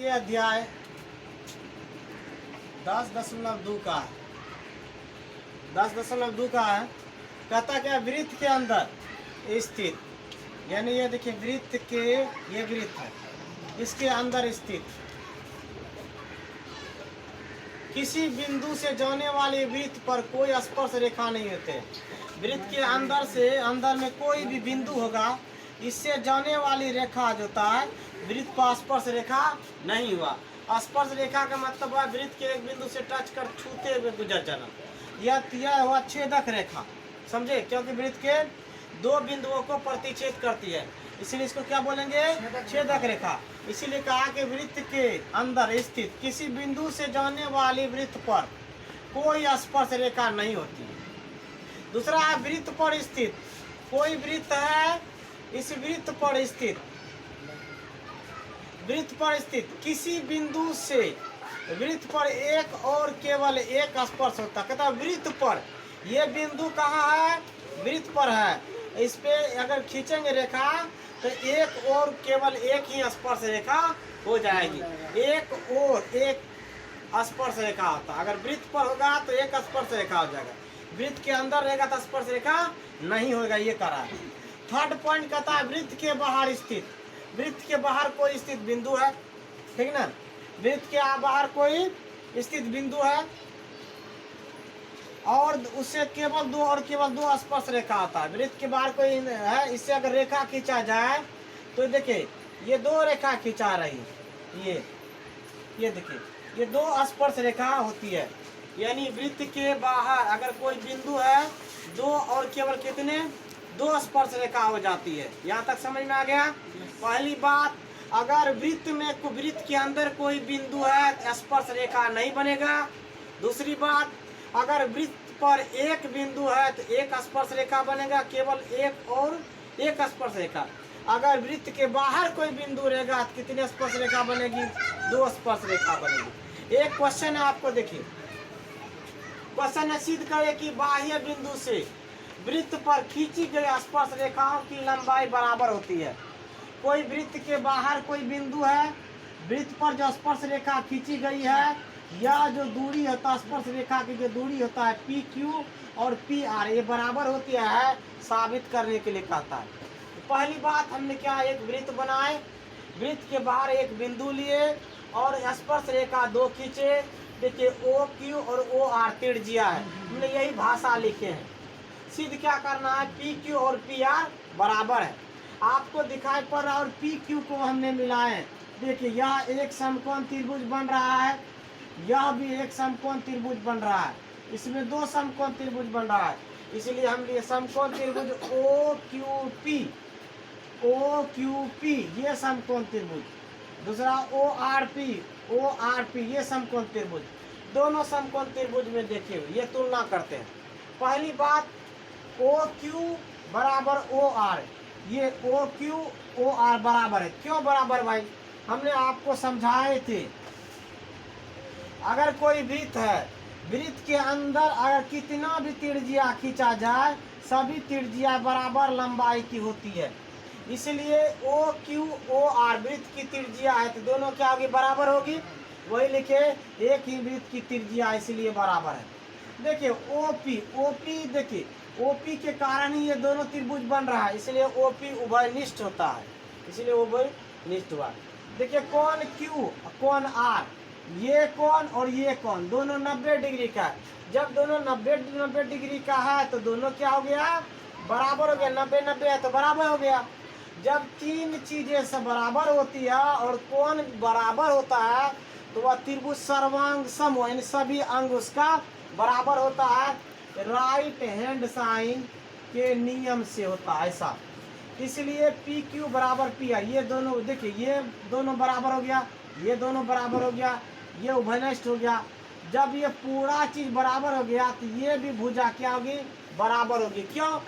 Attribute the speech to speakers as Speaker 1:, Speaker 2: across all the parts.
Speaker 1: ये अध्याय 10.2 का है। 10.2 का है। कहता क्या, वृत्त के अंदर स्थित, यानी ये देखिए वृत्त के, ये वृत्त है, इसके अंदर स्थित किसी बिंदु से जाने वाले वृत्त पर कोई स्पर्श रेखा नहीं होते। वृत्त के अंदर से, अंदर में कोई भी बिंदु होगा, इससे जाने वाली रेखा जो होता है वृत्त पर स्पर्श रेखा नहीं हुआ। स्पर्श रेखा का मतलब है वृत्त के एक बिंदु से टच कर छूते हुए गुजर जाना। यह हुआ छेदक रेखा, समझे, क्योंकि वृत्त के दो बिंदुओं को प्रतिच्छेद करती है, इसीलिए इसको क्या बोलेंगे, छेदक रेखा। इसीलिए कहा कि वृत्त के अंदर स्थित किसी बिंदु से जाने वाली वृत्त पर कोई स्पर्श रेखा नहीं होती। दूसरा है वृत्त पर स्थित, कोई वृत्त है, इस वृत्त पर स्थित, वृत्त पर स्थित किसी बिंदु से वृत्त पर एक और केवल एक स्पर्श होता है। कहता वृत्त पर, यह बिंदु कहाँ है, वृत्त पर है, इस पे अगर खींचेंगे रेखा तो एक और केवल एक ही स्पर्श रेखा हो जाएगी। एक और एक स्पर्श रेखा होता, अगर वृत्त पर होगा तो एक स्पर्श रेखा हो जाएगा, वृत्त के अंदर रहेगा तो स्पर्श रेखा नहीं होगा, ये करा है। थर्ड पॉइंट कहता है वृत्त के बाहर स्थित, वृत्त के बाहर कोई स्थित बिंदु है, ठीक ना, वृत्त के बाहर कोई स्थित बिंदु है और उससे केवल दो स्पर्श रेखा आता है। वृत्त के बाहर कोई है, इससे अगर रेखा खींचा जाए तो देखिए ये दो रेखा खींचा रही, ये देखिए ये दो स्पर्श रेखा होती है। यानी वृत्त के बाहर अगर कोई बिंदु है, दो और केवल कितने, दो स्पर्श रेखा हो जाती है। यहाँ तक समझ में आ गया। पहली बात, अगर वृत्त के अंदर कोई बिंदु है स्पर्श रेखा नहीं बनेगा। दूसरी बात, अगर वृत्त पर एक बिंदु है तो एक स्पर्श रेखा बनेगा, केवल एक और एक स्पर्श रेखा। अगर वृत्त के बाहर कोई बिंदु रहेगा तो कितने स्पर्श रेखा बनेगी, दो स्पर्श रेखा बनेगी। एक क्वेश्चन है आपको, देखिए क्वेश्चन है, सिद्ध करे कि बाह्य बिंदु से वृत्त पर खींची गई स्पर्श रेखाओं की लंबाई बराबर होती है। कोई वृत्त के बाहर कोई बिंदु है, वृत्त पर जो स्पर्श रेखा खींची गई है, यह जो दूरी होता है स्पर्श रेखा की जो दूरी होता है पी क्यू और पी आर, ये बराबर होती है, साबित करने के लिए कहता है। तो पहली बात हमने क्या, एक वृत्त बनाए, वृत्त के बाहर एक बिंदु लिए और स्पर्श रेखा दो खींचे। देखिए ओ क्यू और ओ आर त्रिज्या है, हमने यही भाषा लिखे हैं। सिद्ध क्या करना है, पी क्यू और पी आर बराबर है, आपको दिखाई पड़ रहा है, और पी क्यू को हमने मिलाए। देखिए यह एक समकोण त्रिभुज बन रहा है, यह भी एक समकोण त्रिभुज बन रहा है, इसमें दो समकोण त्रिभुज बन रहा है, इसलिए हम लिए समकोण त्रिभुज ओ क्यू पी, ये समकोण त्रिभुज। दूसरा ओ आर पी, ये समकोण त्रिभुज। दोनों समकोण त्रिभुज में देखिए ये तुलना करते हैं। पहली बात, ओ क्यू बराबर ओ आर, ये ओ क्यू ओ आर बराबर है। क्यों बराबर भाई, हमने आपको समझाए थे, अगर कोई वृत्त है, वृत्त के अंदर अगर कितना भी त्रिज्या खींचा जाए, सभी त्रिज्या बराबर लंबाई की होती है। इसलिए ओ क्यू ओ आर वृत्त की त्रिज्या है तो दोनों क्या होगी, बराबर होगी। वही लिखे, एक ही वृत्त की त्रिज्या इसलिए बराबर है। देखिए ओपी देखिए ओपी के कारण ही ये दोनों त्रिभुज बन रहा है, इसलिए ओपी उभयनिष्ठ होता है, इसलिए उभयनिष्ठ हुआ। देखिए कोण क्यू कोण आर, ये कोण और ये कोण दोनों 90 डिग्री का है। जब दोनों 90 डिग्री का है तो दोनों क्या हो गया, बराबर हो गया। 90 है तो बराबर हो गया। जब तीन चीजें सब बराबर होती है और कोण बराबर होता है तो वह त्रिभुज सर्वांग सम, यानी सभी अंग उसका बराबर होता है। राइट हैंड साइन के नियम से होता है ऐसा, इसलिए पी क्यू बराबर पी आर, ये दोनों देखिए ये दोनों बराबर हो गया, ये दोनों बराबर हो गया, ये उभयनिष्ठ हो गया। जब ये पूरा चीज बराबर हो गया तो ये भी भुजा क्या होगी, बराबर होगी। क्यों,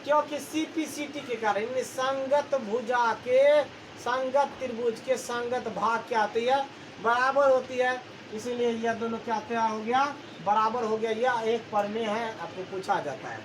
Speaker 1: क्योंकि सीपीसीटी के कारण, संगत भुजा के, संगत त्रिभुज के संगत भाग क्या होती है, बराबर होती है। इसीलिए यह दोनों क्या हो गया, बराबर हो गया। यह एक प्रमेय है, आपको पूछा जाता है।